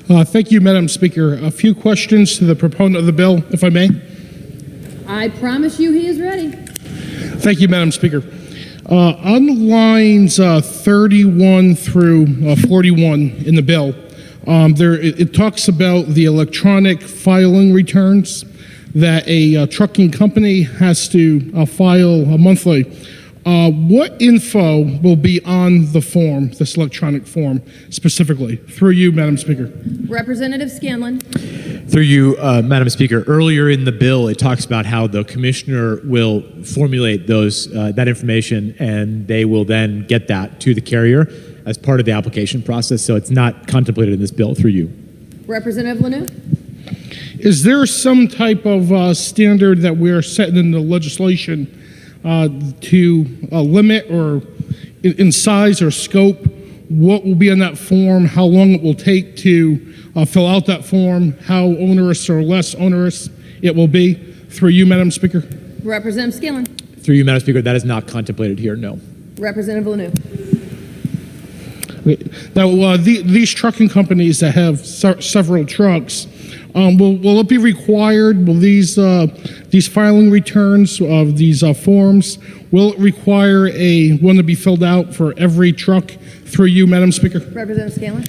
Thank you, Madam Speaker. A few questions to the proponent of the bill, if I may. I promise you he is ready. Thank you, Madam Speaker. On lines 31 through 41 in the bill, it talks about the electronic filing returns that a trucking company has to file monthly. What info will be on the form, this electronic form, specifically? Through you, Madam Speaker. Representative Scanlon. Through you, Madam Speaker. Earlier in the bill, it talks about how the commissioner will formulate that information, and they will then get that to the carrier as part of the application process. So it's not contemplated in this bill. Through you. Representative Lanoue. Is there some type of standard that we're setting in the legislation to limit or in size or scope what will be on that form, how long it will take to fill out that form, how onerous or less onerous it will be? Through you, Madam Speaker. Representative Scanlon. Through you, Madam Speaker, that is not contemplated here, no. Representative Lanoue. Now, these trucking companies that have several trucks, will it be required? Will these filing returns of these forms, will it require one to be filled out for every truck? Through you, Madam Speaker. Representative Scanlon.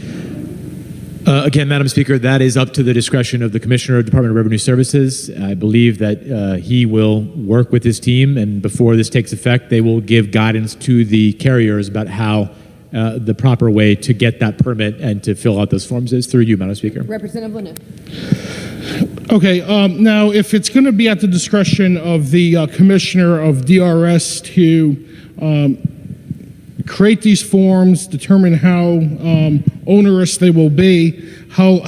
Again, Madam Speaker, that is up to the discretion of the Commissioner of Department of Revenue Services. I believe that he will work with his team, and before this takes effect, they will give guidance to the carriers about how the proper way to get that permit and to fill out those forms is. Through you, Madam Speaker. Representative Lanoue. Okay, now if it's going to be at the discretion of the Commissioner of DRS to create these forms, determine how onerous they will be, how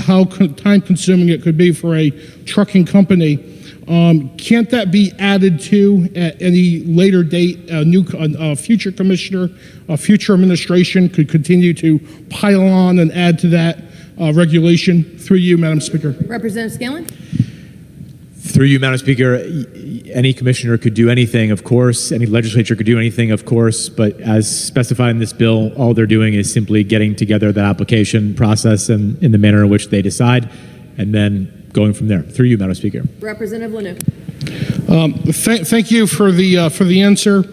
time-consuming it could be for a trucking company, can't that be added to at any later date? A future commissioner, a future administration could continue to pile on and add to that regulation? Through you, Madam Speaker. Representative Scanlon. Through you, Madam Speaker, any commissioner could do anything, of course. Any legislature could do anything, of course. But as specified in this bill, all they're doing is simply getting together that application process and in the manner in which they decide, and then going from there. Through you, Madam Speaker. Representative Lanoue. Thank you for the answer.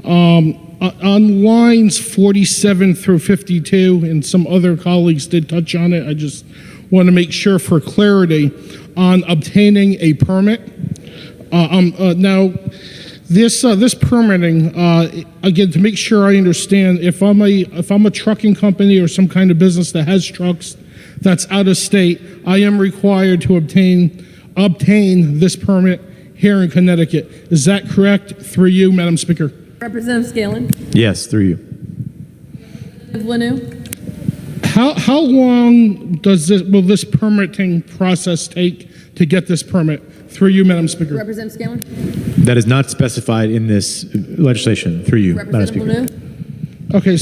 On lines 47 through 52, and some other colleagues did touch on it, I just want to make sure for clarity on obtaining a permit. Now, this permitting, again, to make sure I understand, if I'm a trucking company or some kind of business that has trucks that's out of state, I am required to obtain this permit here in Connecticut. Is that correct? Through you, Madam Speaker. Representative Scanlon. Yes, through you. Representative Lanoue. How long will this permitting process take to get this permit? Through you, Madam Speaker. Representative Scanlon. That is not specified in this legislation. Through you, Madam Speaker. Lanoue. Okay,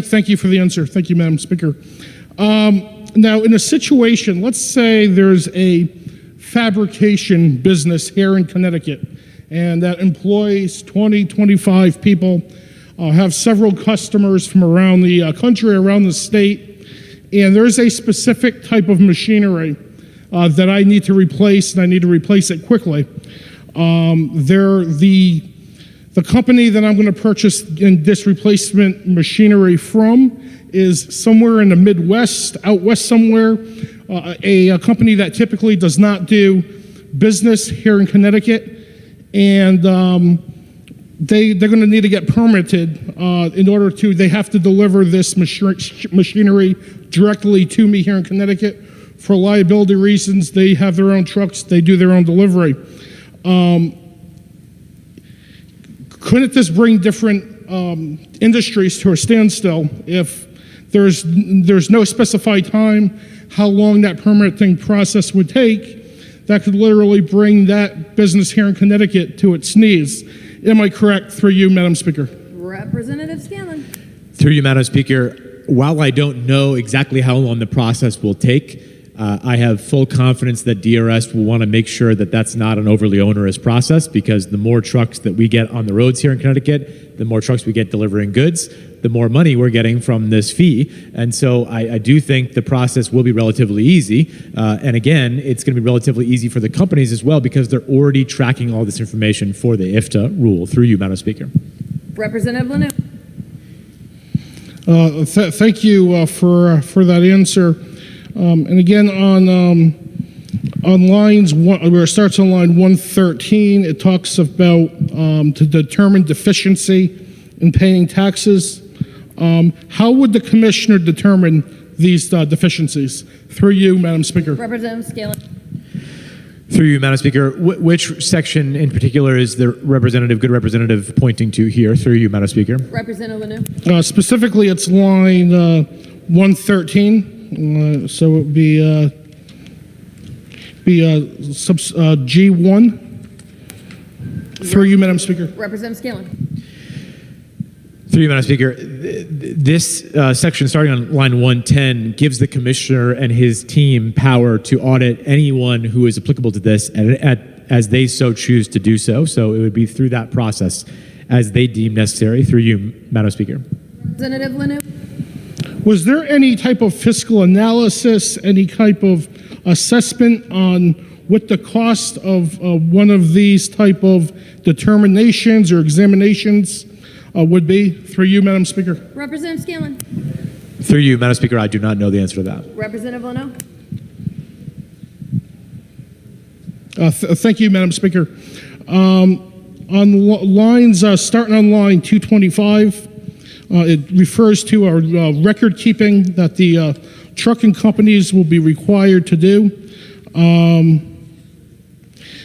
thank you for the answer. Thank you, Madam Speaker. Now, in a situation, let's say there's a fabrication business here in Connecticut, and that employs 20, 25 people, have several customers from around the country, around the state, and there's a specific type of machinery that I need to replace, and I need to replace it quickly. The company that I'm going to purchase in this replacement machinery from is somewhere in the Midwest, out west somewhere, a company that typically does not do business here in Connecticut, and they're going to need to get permitted in order to, they have to deliver this machinery directly to me here in Connecticut. For liability reasons, they have their own trucks, they do their own delivery. Couldn't this bring different industries to a standstill if there's no specified time how long that permitting process would take? That could literally bring that business here in Connecticut to its knees. Am I correct? Through you, Madam Speaker. Representative Scanlon. Through you, Madam Speaker, while I don't know exactly how long the process will take, I have full confidence that DRS will want to make sure that that's not an overly onerous process, because the more trucks that we get on the roads here in Connecticut, the more trucks we get delivering goods, the more money we're getting from this fee. And so I do think the process will be relatively easy. And again, it's going to be relatively easy for the companies as well because they're already tracking all this information for the IFTA rule through you, Madam Speaker. Representative Lanoue. Thank you for that answer. And again, on lines where it starts on line 113, it talks about to determine deficiency in paying taxes. How would the commissioner determine these deficiencies? Through you, Madam Speaker. Representative Scalan. Through you, Madam Speaker, which section in particular is the good representative pointing to here? Through you, Madam Speaker. Representative Lanoue. Specifically, it's line 113. So it would be G1. Through you, Madam Speaker. Representative Scalan. Through you, Madam Speaker, this section starting on line 110 gives the commissioner and his team power to audit anyone who is applicable to this as they so choose to do so. So it would be through that process as they deem necessary. Through you, Madam Speaker. Representative Lanoue. Was there any type of fiscal analysis, any type of assessment on what the cost of one of these type of determinations or examinations would be? Through you, Madam Speaker. Representative Scalan. Through you, Madam Speaker, I do not know the answer to that. Representative Lanoue. Thank you, Madam Speaker. On lines, starting on line 225, it refers to our record keeping that the trucking companies will be required to do.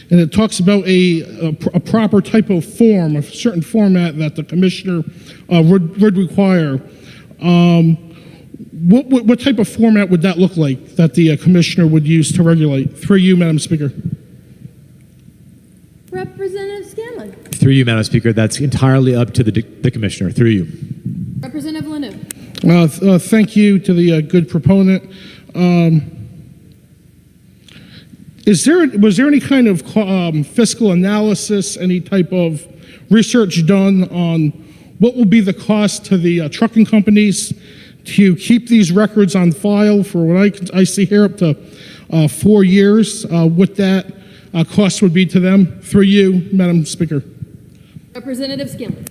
And it talks about a proper type of form, a certain format that the commissioner would require. What type of format would that look like that the commissioner would use to regulate? Through you, Madam Speaker. Representative Scanlon. Through you, Madam Speaker, that's entirely up to the commissioner. Through you. Representative Lanoue. Thank you to the good proponent. Was there any kind of fiscal analysis, any type of research done on what will be the cost to the trucking companies to keep these records on file for what I see here up to 4 years? What that cost would be to them? Through you, Madam Speaker. Representative Scanlon.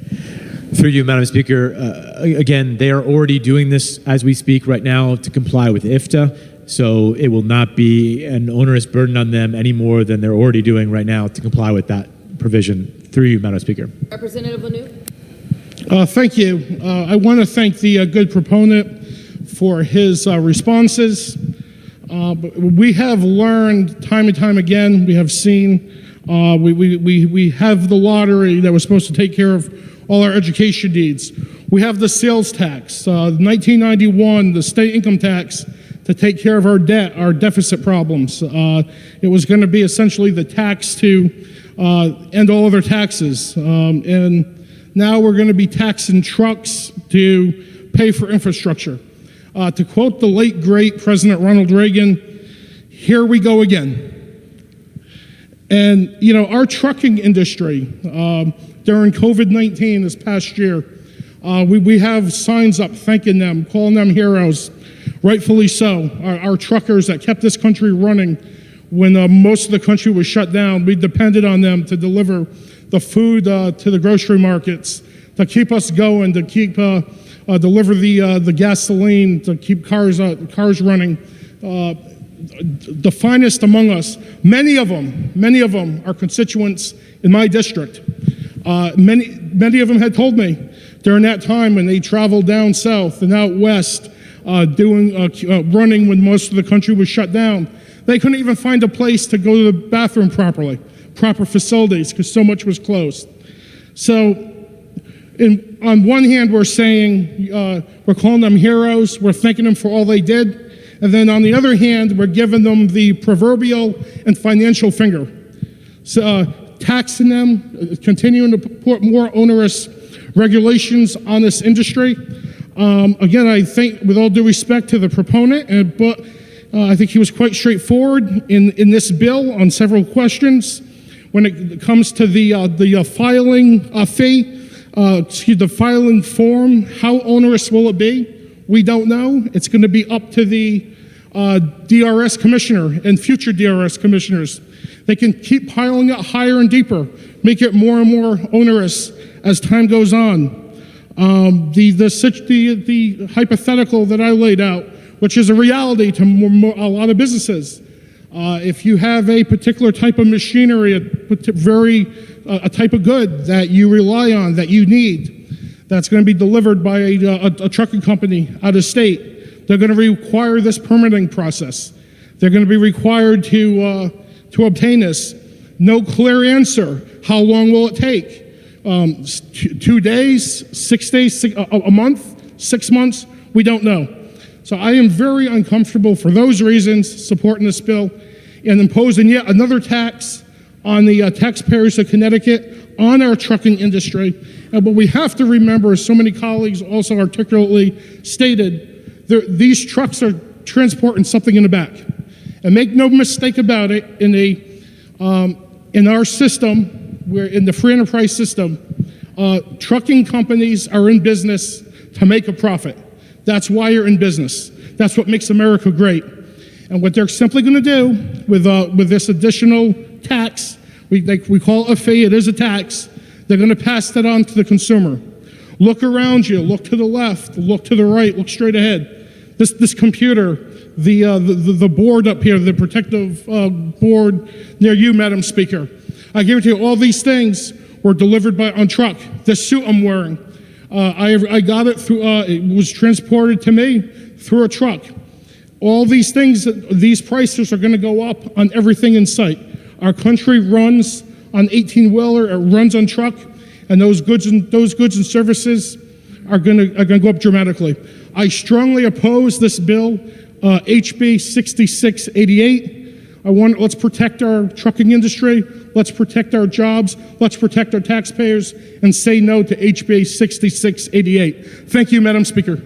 Through you, Madam Speaker, again, they are already doing this as we speak right now to comply with IFTA. So it will not be an onerous burden on them any more than they're already doing right now to comply with that provision. Through you, Madam Speaker. Representative Lanoue. Thank you. I want to thank the good proponent for his responses. We have learned time and time again, we have seen, we have the lottery that was supposed to take care of all our education needs. We have the sales tax, 1991, the state income tax, to take care of our debt, our deficit problems. It was going to be essentially the tax to end all other taxes. And now we're going to be taxing trucks to pay for infrastructure. To quote the late, great President Ronald Reagan, here we go again. And, you know, our trucking industry, during COVID-19 this past year, we have signs up thanking them, calling them heroes. Rightfully so. Our truckers that kept this country running when most of the country was shut down. We depended on them to deliver the food to the grocery markets, to keep us going, to keep deliver the gasoline, to keep cars running. The finest among us, many of them are constituents in my district. Many of them had told me during that time when they traveled down south and out west, running when most of the country was shut down. They couldn't even find a place to go to the bathroom properly, proper facilities, because so much was closed. So, on one hand, we're saying, we're calling them heroes, we're thanking them for all they did, and then on the other hand, we're giving them the proverbial and financial finger. So, taxing them, continuing to put more onerous regulations on this industry. Again, I think, with all due respect to the proponent, but I think he was quite straightforward in this bill on several questions. When it comes to the filing fee, the filing form. How onerous will it be? We don't know. It's going to be up to the DRS commissioner and future DRS commissioners. They can keep piling it higher and deeper, make it more and more onerous as time goes on. The hypothetical that I laid out, which is a reality to a lot of businesses. If you have a particular type of machinery, a type of good that you rely on, that you need, that's going to be delivered by a trucking company out of state, they're going to require this permitting process. They're going to be required to obtain this. No clear answer. How long will it take? 2 days, 6 days, a month, 6 months? We don't know. So I am very uncomfortable for those reasons supporting this bill and imposing yet another tax on the taxpayers of Connecticut, on our trucking industry. And what we have to remember, as so many colleagues also articulately stated, these trucks are transporting something in the back. And make no mistake about it, in our system, we're in the free enterprise system, trucking companies are in business to make a profit. That's why you're in business. That's what makes America great. And what they're simply going to do with this additional tax, we call it a fee, it is a tax, they're going to pass that on to the consumer. Look around you, look to the left, look to the right, look straight ahead. This computer, the board up here, the protective board near you, Madam Speaker, I guarantee you all these things were delivered on truck. This suit I'm wearing, I got it through, it was transported to me through a truck. All these things, these prices are going to go up on everything in sight. Our country runs on 18-wheeler, it runs on truck, and those goods and services are going to go up dramatically. I strongly oppose this bill, HB 6688. Let's protect our trucking industry, let's protect our jobs, let's protect our taxpayers, and say no to HB 6688. Thank you, Madam Speaker.